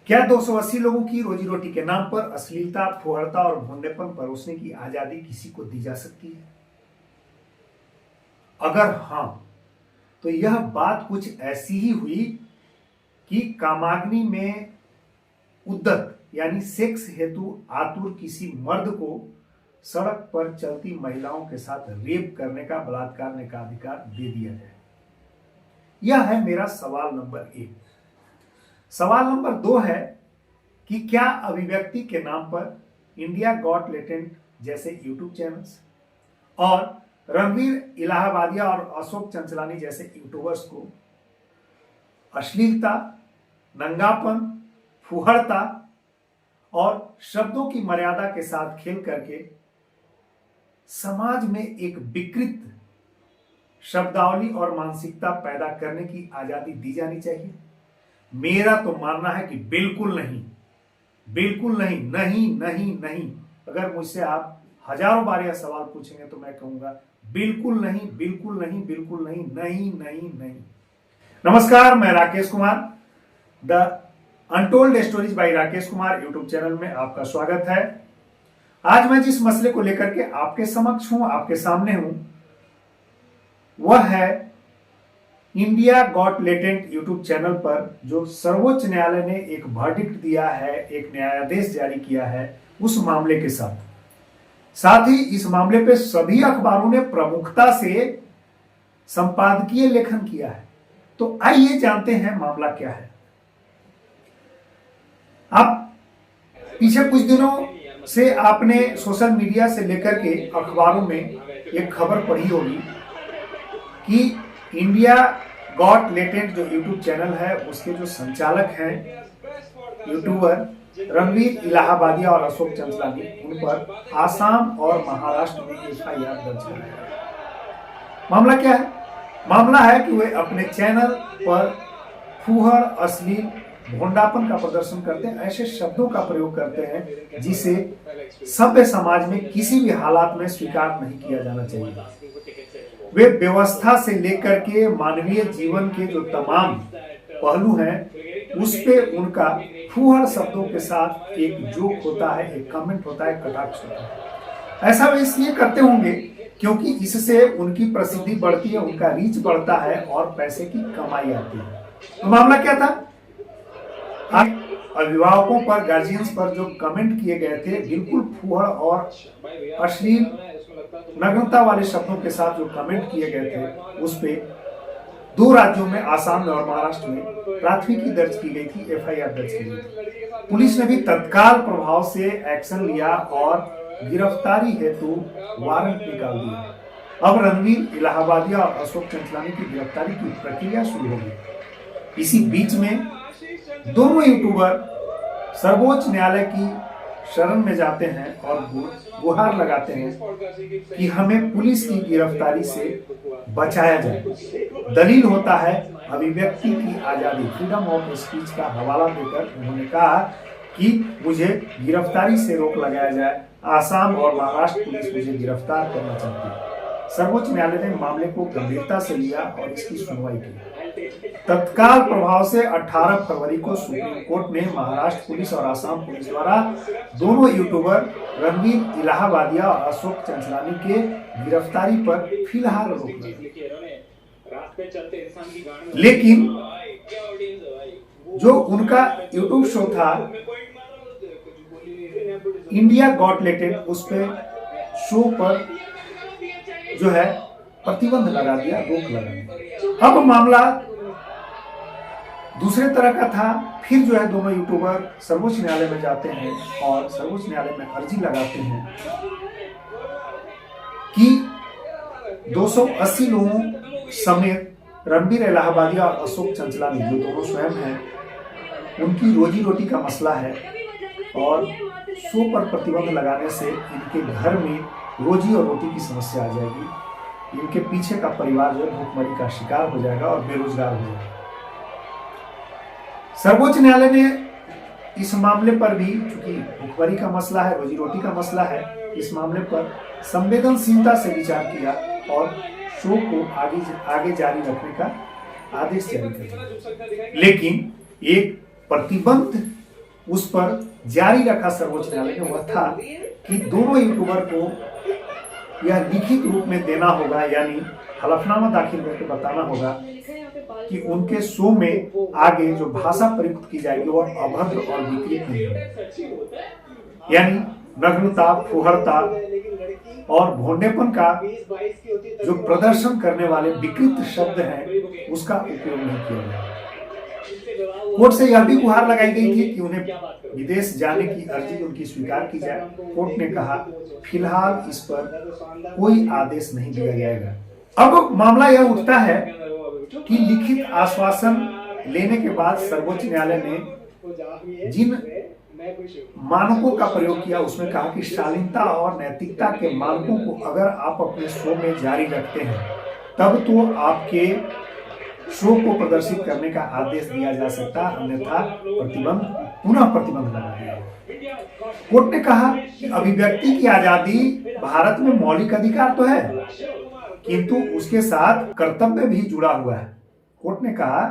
क्या 280 लोगों की रोजी रोटी के नाम पर अश्लीलता, फुहड़ता और भोंडेपन परोसने की आजादी किसी को दी जा सकती है? अगर हां, तो यह बात कुछ ऐसी ही हुई कि कामाग्नि में उद्दत यानी सेक्स हेतु आतुर किसी मर्द को सड़क पर चलती महिलाओं के साथ रेप करने का, बलात्कार करने का अधिकार दे दिया जाए। यह है मेरा सवाल नंबर 1। सवाल नंबर 2 है कि क्या अभिव्यक्ति के नाम पर इंडिया गॉट टैलेंट जैसे यूट्यूब चैनल्स और रणवीर इलाहाबादिया और अशोक चंचलानी जैसे यूट्यूबर्स को अश्लीलता, नंगापन, फुहड़ता और शब्दों की मर्यादा के साथ खेल करके समाज में एक विकृत शब्दावली और मानसिकता पैदा करने की आजादी दी जानी चाहिए? मेरा तो मानना है कि बिल्कुल नहीं, बिल्कुल नहीं, नहीं नहीं नहीं। अगर मुझसे आप हजारों बार यह सवाल पूछेंगे तो मैं कहूंगा बिल्कुल नहीं, बिल्कुल नहीं, बिल्कुल नहीं, नहीं नहीं नहीं। नमस्कार, मैं Rakesh Kumar, the untold stories bye Rakesh Kumar YouTube channel में आपका स्वागत है। आज मैं जिस मसले को लेकर के आपके समक्ष हूं, आपके सामने हूं, वह है India got talent YouTube channel पर जो सर्वोच्च न्यायालय ने एक वर्डिक्ट दिया है, एक न्यायादेश जारी किया है, उस मामले के साथ ही इस मामले पे सभी अखबारों ने प्रमुखता से संपादकीय लेखन किया है। तो आइए जानते हैं मामला क्या है। आप पीछे कुछ दिनों से आपने सोशल मीडिया से लेकर के अखबारों में एक खबर पढ़ी होगी कि इंडिया गॉट टैलेंट जो यूट्यूब चैनल है उसके जो संचालक हैं यूट्यूबर रणवीर इलाहाबादिया और अशोक चंचलानी, उन पर आसाम और महाराष्ट्र में एफआईआर दर्ज कराया है। मामला क्या है? मामला है कि वे अपने चैनल पर फूहड़, अश्लील, भोंडापन का प्रदर्शन करते हैं, ऐसे शब्दों का प्रयोग करते हैं जिसे सभ्य समाज में किसी भी हालात में स्वीकार नहीं किया जाना चाहिए। वे व्यवस्था से लेकर के मानवीय जीवन के जो तमाम पहलू हैं उस पे उनका फूहड़ शब्दों के साथ एक जोक होता है, एक कमेंट होता है, कटाक्ष होता है। ऐसा वे इसलिए करते होंगे क्योंकि इससे उनकी प्रसिद्धि बढ़ती है, उनका रीच बढ़ता है और पैसे की कमाई आती है। तो मामला क्या था? अभिभावकों पर, गार्जियंस पर जो कमेंट किए गए थे, बिल्कुल फूहड़ और अश्लील, नग्नता वाले शब्दों के साथ जो कमेंट किए गए थे, उस पे 2 राज्यों में, आसाम में और महाराष्ट्र में प्राथमिकी दर्ज की गई थी, एफआईआर दर्ज की गई थी। पुलिस ने भी तत्काल प्रभाव से एक्शन लिया और गिरफ्तारी हेतु वारंट निकाल दिया। अब रणवीर इलाहाबादिया और अशोक चंचलानी की गिरफ्तारी की प्रक्रिया शुरू होगी। इसी बीच में दोनों यूट्यूबर सर्वोच्च न्यायालय की शरण में जाते हैं और गुहार लगाते हैं कि हमें पुलिस की गिरफ्तारी से बचाया जाए। दलील होता है अभिव्यक्ति की आजादी, फ्रीडम ऑफ स्पीच का हवाला देकर उन्होंने कहा कि मुझे गिरफ्तारी से रोक लगाया जाए। आसाम और महाराष्ट्र पुलिस मुझे गिरफ्तार करना चाहती है। सर्वोच्च न्यायालय ने मामले को गंभीरता से लिया और इसकी सुनवाई की। तत्काल प्रभाव से 18 फरवरी को सुप्रीम कोर्ट ने महाराष्ट्र पुलिस और आसाम पुलिस द्वारा दोनों यूट्यूबर रणवीर इलाहाबादिया और अशोक चंचलानी के गिरफ्तारी पर फिलहाल रोक लगाई। लेकिन जो उनका यूट्यूब शो था इंडिया गॉट टैलेंट, उस पे शो पर जो है प्रतिबंध लगा दिया, रोक लगा दिया। अब मामला दूसरे तरह का था। फिर जो है दोनों यूट्यूबर सर्वोच्च न्यायालय में जाते हैं और सर्वोच्च न्यायालय में अर्जी लगाते हैं कि 280 लोगों समेत रणवीर इलाहाबादिया और अशोक चंचलानी, जो दोनों स्वयं हैं, उनकी रोजी रोटी का मसला है और शो पर प्रतिबंध लगाने से इनके घर में रोजी और रोटी की समस्या आ जाएगी। इनके पीछे का परिवार जो है भूखमरी का शिकार हो जाएगा और बेरोजगार हो जाएगा। सर्वोच्च न्यायालय ने इस मामले पर भी, चूंकि भूखमरी का मसला है, रोजी रोटी का मसला है, इस मामले पर संवेदनशीलता से विचार किया और शो को आगे जारी रखने का आदेश जारी कर दिया। लेकिन एक प्रतिबंध उस पर जारी रखा सर्वोच्च न्यायालय ने वह था कि दोनों यूट्यूबर को यह लिखित रूप में देना होगा, यानी हलफनामा दाखिल करके बताना होगा कि उनके शो में आगे जो भाषा प्रयुक्त की जाएगी वह अभद्र और विकृत नहीं है, यानी नग्नता, फुहड़ता और भोंडेपन का जो प्रदर्शन करने वाले विकृत शब्द हैं उसका उपयोग नहीं किया जाए। कोर्ट से यह भी गुहार लगाई गई थी कि उन्हें विदेश जाने की अर्जी उनकी स्वीकार की जाए। कोर्ट ने कहा फिलहाल इस पर कोई आदेश नहीं दिया जाएगा। अब मामला यह उठता है कि लिखित आश्वासन लेने के बाद सर्वोच्च न्यायालय ने जिन मानकों का प्रयोग किया उसमें कहा कि शालीनता और नैतिकता के मानकों को अगर आप अपने शो में जारी रखते हैं तब तो आपके शो को प्रदर्शित करने का आदेश दिया जा सकता, अन्यथा पुनः प्रतिबंध लगा दिया। कोर्ट ने कहा कि अभिव्यक्ति की आजादी भारत में मौलिक अधिकार तो है, किंतु उसके साथ कर्तव्य भी जुड़ा हुआ है। कोर्ट ने कहा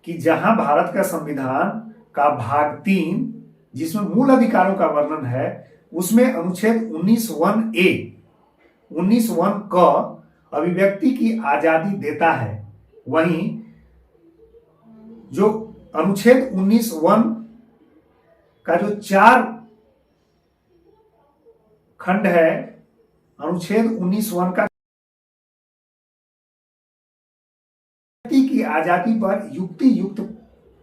कि जहां भारत का संविधान का भाग 3 जिसमें मूल अधिकारों का वर्णन है उसमें अनुच्छेद 19(1)(a) क अभिव्यक्ति की आजादी देता है, वहीं जो अनुच्छेद 19(1) का जो 4 खंड है, अनुच्छेद 19(1) का की आजादी पर युक्ति युक्त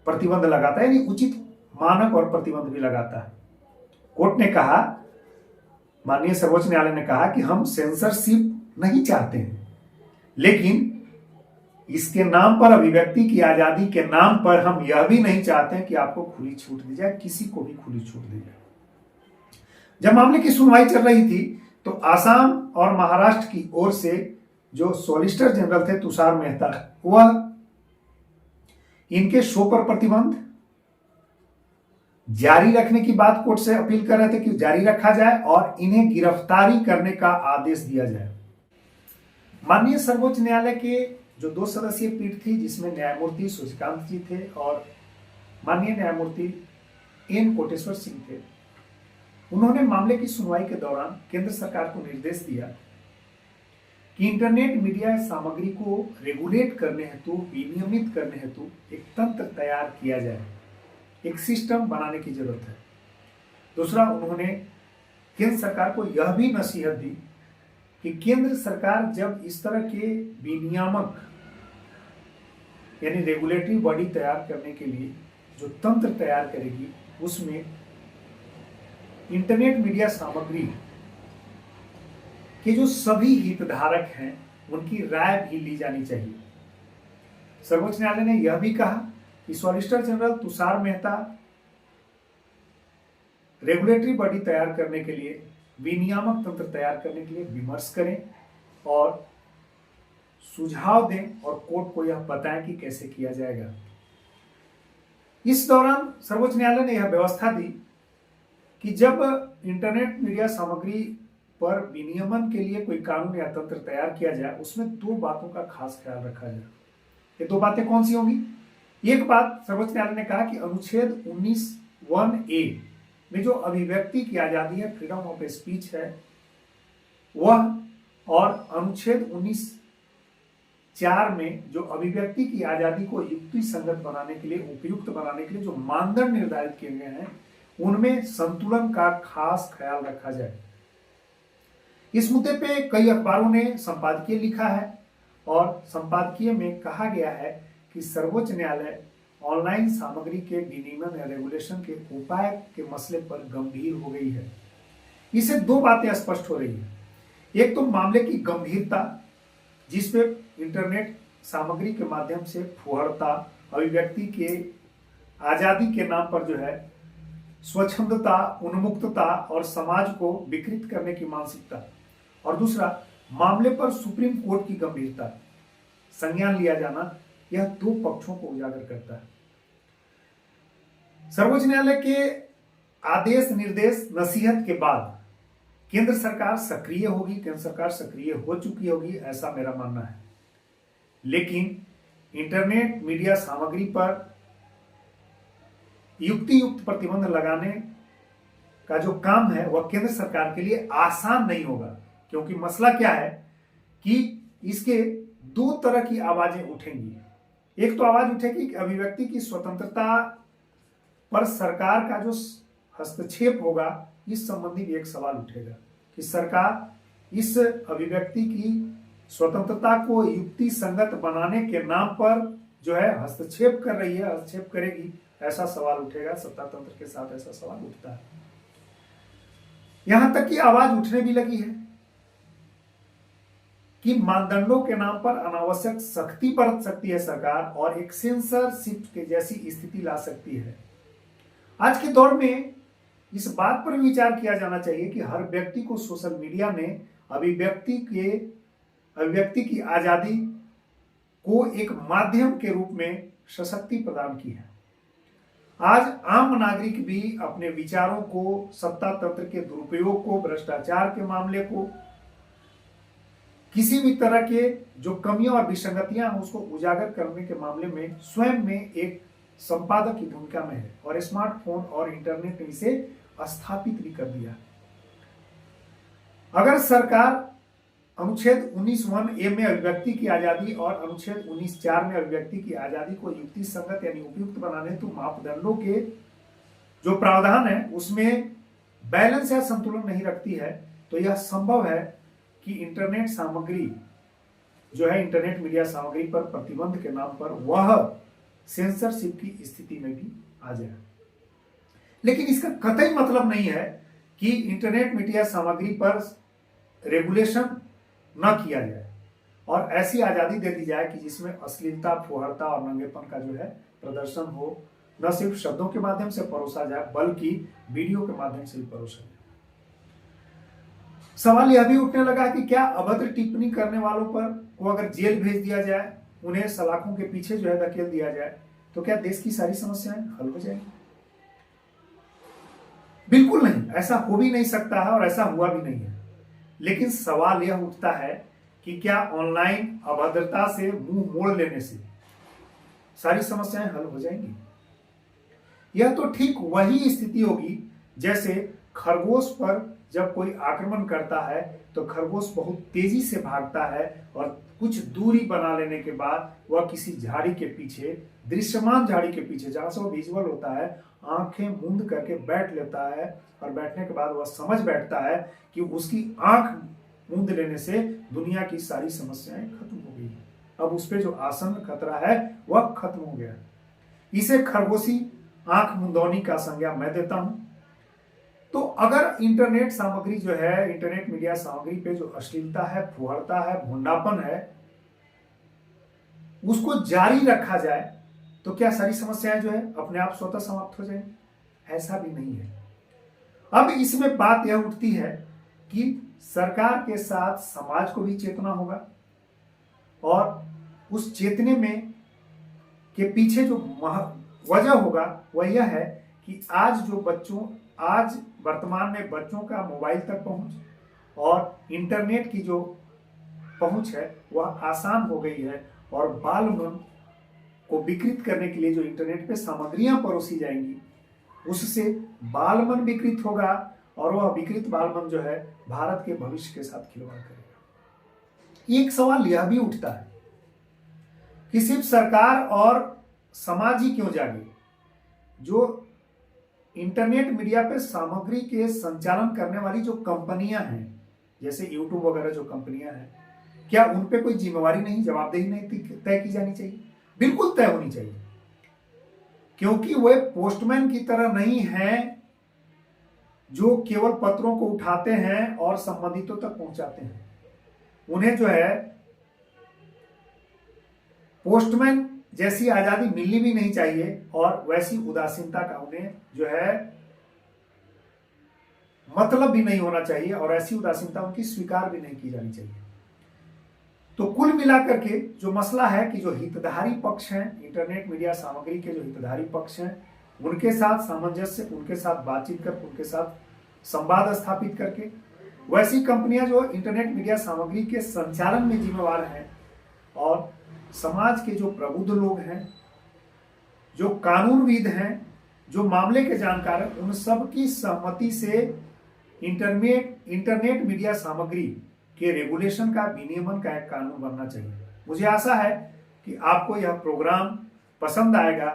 प्रतिबंध लगाता है, यानी उचित मानक और प्रतिबंध भी लगाता है। कोर्ट ने कहा, माननीय सर्वोच्च न्यायालय ने कहा कि हम सेंसरशिप नहीं चाहते हैं, लेकिन इसके नाम पर, अभिव्यक्ति की आजादी के नाम पर हम यह भी नहीं चाहते हैं कि आपको खुली छूट दी जाए, किसी को भी खुली छूट दी जाए। जब मामले की सुनवाई चल रही थी तो आसाम और महाराष्ट्र की ओर से जो सॉलिसिटर जनरल थे तुषार मेहता, वह इनके शो पर प्रतिबंध जारी रखने की बात कोर्ट से अपील कर रहे थे कि जारी रखा जाए और इन्हें गिरफ्तारी करने का आदेश दिया जाए। माननीय सर्वोच्च न्यायालय के जो 2 सदस्यीय पीठ थी, जिसमें न्यायमूर्ति सूर्यकांत जी थे और माननीय न्यायमूर्ति एन कोटेश्वर सिंह थे, उन्होंने मामले की सुनवाई के दौरान केंद्र सरकार को निर्देश दिया कि इंटरनेट मीडिया सामग्री को रेगुलेट करने हेतु, विनियमित करने हेतु एक तंत्र तैयार किया जाए, एक सिस्टम बनाने की जरूरत है। दूसरा, उन्होंने केंद्र सरकार को यह भी नसीहत दी कि केंद्र सरकार जब इस तरह के विनियामक यानी रेगुलेटरी बॉडी तैयार करने के लिए जो तंत्र तैयार करेगी, उसमें इंटरनेट मीडिया सामग्री के जो सभी हितधारक हैं उनकी राय भी ली जानी चाहिए। सर्वोच्च न्यायालय ने यह भी कहा कि solicitor general Tushar Mehta regulatory body तैयार करने के लिए, विनियामक तंत्र तैयार करने के लिए विमर्श करें और सुझाव दें और कोर्ट को यह बताएं कि कैसे किया जाएगा। इस दौरान सर्वोच्च न्यायालय ने यह व्यवस्था दी कि जब इंटरनेट मीडिया सामग्री पर विनियमन के लिए कोई कानून या तंत्र तैयार किया जाए, उसमें 2 बातों का खास ख्याल रखा जाए। ये 2 बातें कौन सी होंगी? एक बात, सर्वोच्च न्यायालय ने कहा कि अनुच्छेद 19(1)(a) में जो अभिव्यक्ति की आजादी है, फ्रीडम ऑफ स्पीच है, वह और अनुच्छेद 19(4) में जो अभिव्यक्ति की आजादी को युक्ति संगत बनाने के लिए, उपयुक्त बनाने के लिए जो मानदंड निर्धारित किए गए हैं, उनमें संतुलन का खास ख्याल रखा जाए। इस मुद्दे पे कई अखबारों ने संपादकीय लिखा है और संपादकीय में कहा गया है कि सर्वोच्च न्यायालय ऑनलाइन सामग्री के विनियमन या रेगुलेशन के उपाय के मसले पर गंभीर हो गई है। इससे 2 बातें स्पष्ट हो रही है। एक तो मामले की गंभीरता, जिसपे इंटरनेट सामग्री के माध्यम से फुहड़ता, अभिव्यक्ति के आजादी के नाम पर जो है स्वच्छंदता, उन्मुक्तता और समाज को विकृत करने की मानसिकता, और दूसरा मामले पर सुप्रीम कोर्ट की गंभीरता, संज्ञान लिया जाना, यह 2 पक्षों को उजागर करता है। सर्वोच्च न्यायालय के आदेश, निर्देश, नसीहत के बाद केंद्र सरकार सक्रिय होगी, केंद्र सरकार सक्रिय हो चुकी होगी, ऐसा मेरा मानना है। लेकिन इंटरनेट मीडिया सामग्री पर युक्ति युक्त प्रतिबंध लगाने का जो काम है वह केंद्र सरकार के लिए आसान नहीं होगा, क्योंकि मसला क्या है कि इसके दो तरह की आवाजें उठेंगी। एक तो आवाज उठेगी कि अभिव्यक्ति की स्वतंत्रता पर सरकार का जो हस्तक्षेप होगा, इस संबंधी भी एक सवाल उठेगा कि सरकार इस अभिव्यक्ति की स्वतंत्रता को युक्ति संगत बनाने के नाम पर जो है हस्तक्षेप कर रही है, हस्तक्षेप करेगी, ऐसा सवाल उठेगा। सत्ता तंत्र के साथ ऐसा सवाल उठता है। यहां तक कि आवाज उठने भी लगी है कि मानदंडों के नाम पर अनावश्यक सख्ती बरत सकती है सरकार और एक सेंसरशिप के जैसी स्थिति ला सकती है। आज के दौर में इस बात पर विचार किया जाना चाहिए कि हर व्यक्ति को सोशल मीडिया ने अभिव्यक्ति की आजादी को एक माध्यम के रूप में सशक्ति प्रदान की है। आज आम नागरिक भी अपने विचारों को, सत्ता तंत्र के दुरुपयोग को, भ्रष्टाचार के मामले को, किसी भी तरह के जो कमियां और विसंगतियां हैं उसको उजागर करने के मामले में स्वयं में एक संपादक की भूमिका में है और स्मार्टफोन और इंटरनेट ने इसे स्थापित भी कर दिया। अगर सरकार अनुच्छेद 19(1)(a) में अभिव्यक्ति की आजादी और अनुच्छेद 19(4) में अभिव्यक्ति की आजादी को युक्ति संगत यानी उपयुक्त बनाने तो मापदंडों के जो प्रावधान है उसमें बैलेंस या संतुलन नहीं रखती है, तो यह संभव है कि इंटरनेट सामग्री जो है, इंटरनेट मीडिया सामग्री पर प्रतिबंध के नाम पर वह सेंसरशिप की स्थिति में भी आ जाए। लेकिन इसका कतई मतलब नहीं है कि इंटरनेट मीडिया सामग्री पर रेगुलेशन न किया जाए और ऐसी आजादी दे दी जाए कि जिसमें अश्लीलता, फुहड़ता और नंगेपन का जो है प्रदर्शन हो, न सिर्फ शब्दों के माध्यम से परोसा जाए बल्कि वीडियो के माध्यम से भी परोसा जाए। सवाल यह भी उठने लगा कि क्या अभद्र टिप्पणी करने वालों पर को अगर जेल भेज दिया जाए, उन्हें सलाखों के पीछे जो है धकेल दिया जाए, तो क्या देश की सारी समस्याएं हल हो जाएंगी? बिल्कुल नहीं, ऐसा हो भी नहीं सकता है और ऐसा हुआ भी नहीं है। लेकिन सवाल यह उठता है कि क्या ऑनलाइन अभद्रता से मुंह मोड़ लेने से सारी समस्याएं हल हो जाएंगी? यह तो ठीक वही स्थिति होगी जैसे खरगोश पर जब कोई आक्रमण करता है तो खरगोश बहुत तेजी से भागता है और कुछ दूरी बना लेने के बाद वह किसी झाड़ी के पीछे, दृश्यमान झाड़ी के पीछे जहां से वो विजुअल होता है, आंखें मूंद करके बैठ लेता है और बैठने के बाद वह समझ बैठता है कि उसकी आंख मूंद लेने से दुनिया की सारी समस्याएं खत्म हो गई। अब उस पर जो आसन्न खतरा है वह खत्म हो गया। इसे खरगोशी आंख मुंदौनी का संज्ञा मैं देता हूं। तो अगर इंटरनेट सामग्री जो है, इंटरनेट मीडिया सामग्री पे जो अश्लीलता है, फुहड़ता है, भुंडापन है, उसको जारी रखा जाए तो क्या सारी समस्याएं जो है अपने आप स्वतः समाप्त हो जाएंगी? ऐसा भी नहीं है। अब इसमें बात यह उठती है कि सरकार के साथ समाज को भी चेतना होगा और उस चेतने में के पीछे जो वजह होगा वह यह है कि आज वर्तमान में बच्चों का मोबाइल तक पहुंच और इंटरनेट की जो पहुंच है वह आसान हो गई है और बाल मन को विकृत करने के लिए जो इंटरनेट पे सामग्रियां परोसी जाएंगी उससे बाल मन विकृत होगा और वह विकृत बाल मन जो है भारत के भविष्य के साथ खिलवाड़ करेगा। एक सवाल यह भी उठता है कि सिर्फ सरकार और समाज ही क्यों जागे? जो इंटरनेट मीडिया पे सामग्री के संचालन करने वाली जो कंपनियां हैं, जैसे यूट्यूब वगैरह जो कंपनियां हैं, क्या उन पे कोई जिम्मेवारी नहीं, जवाबदेही नहीं तय की जानी चाहिए? बिल्कुल तय होनी चाहिए, क्योंकि वे पोस्टमैन की तरह नहीं हैं जो केवल पत्रों को उठाते हैं और संबंधितों तक पहुंचाते हैं। उन्हें जो है पोस्टमैन जैसी आजादी मिलनी भी नहीं चाहिए और वैसी उदासीनता का उन्हें जो है मतलब भी नहीं होना चाहिए और ऐसी उदासीनता उनकी स्वीकार भी नहीं की जानी चाहिए। तो कुल मिलाकर के जो मसला है कि जो हितधारी पक्ष हैं, इंटरनेट मीडिया सामग्री के जो हितधारी पक्ष हैं, उनके साथ सामंजस्य, उनके साथ बातचीत कर, उनके साथ संवाद स्थापित करके वैसी कंपनियां जो इंटरनेट मीडिया सामग्री के संचालन में जिम्मेवार हैं और समाज के जो प्रबुद्ध लोग हैं, जो कानूनविद हैं, जो मामले के जानकार हैं उन सब की सहमति से इंटरनेट मीडिया सामग्री के रेगुलेशन का विनियमन का एक कानून बनना चाहिए। मुझे आशा है कि आपको यह प्रोग्राम पसंद आएगा।